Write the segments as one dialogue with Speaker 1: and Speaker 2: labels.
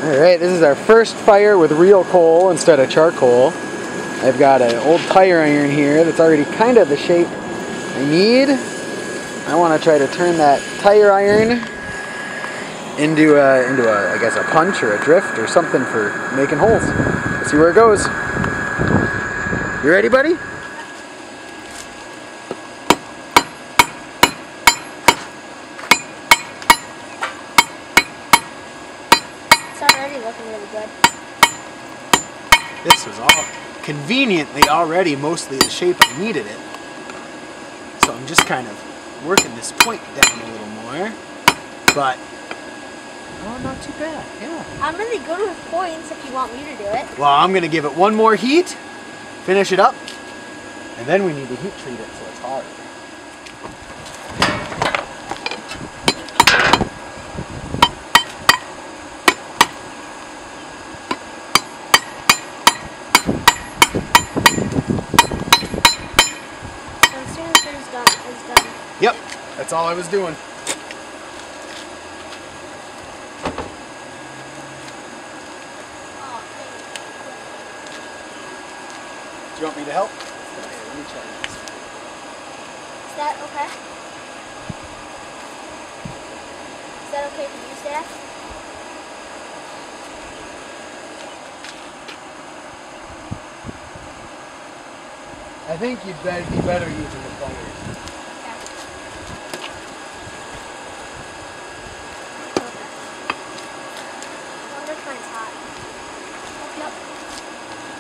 Speaker 1: Alright, this is our first fire with real coal instead of charcoal. I've got an old tire iron here that's already kind of the shape I need. I want to try to turn that tire iron into I guess a punch or a drift or something for making holes. Let's see where it goes. You ready, buddy?
Speaker 2: It's already looking really good.
Speaker 1: This was all conveniently already mostly the shape I needed it. So I'm just kind of working this point down a little more. But, oh, not too bad, yeah.
Speaker 2: I'm really good with points if you want me to do it.
Speaker 1: Well, I'm going to give it one more heat, finish it up, and then we need to heat treat it so it's hard. Yep, that's all I was doing. Do you want me to help? Okay, let me try this.
Speaker 2: Is that okay? Is that okay to use that?
Speaker 1: I think you'd be better using the pliers.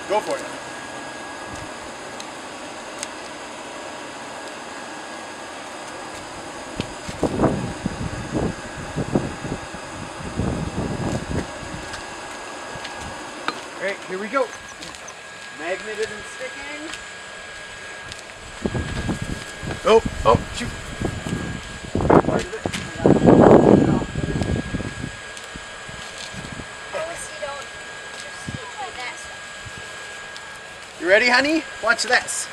Speaker 1: Go for it. Alright, here we go. Magnet isn't sticking. Oh, shoot. Part of it. You ready, honey? Watch this.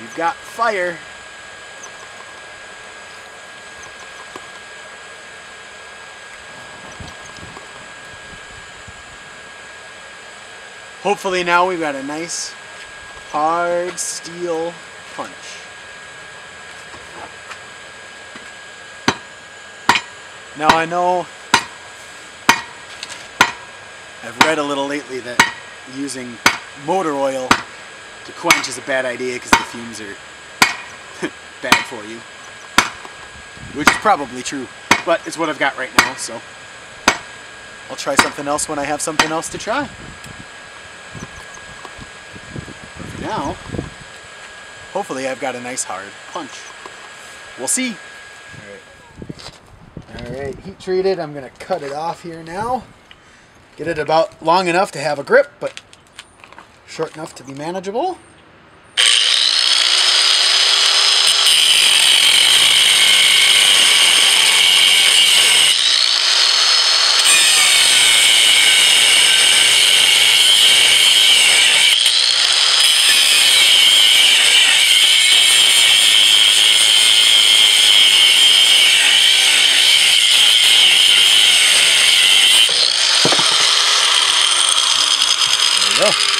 Speaker 1: You've got fire. Hopefully now we've got a nice hard steel punch. Now I know I've read a little lately that using motor oil to quench is a bad idea because the fumes are bad for you. Which is probably true, but it's what I've got right now, so I'll try something else when I have something else to try. For now, hopefully I've got a nice hard punch. We'll see. Alright, heat treated. I'm going to cut it off here now. Get it about long enough to have a grip, but short enough to be manageable.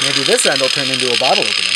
Speaker 1: Maybe this end will turn into a bottle opener.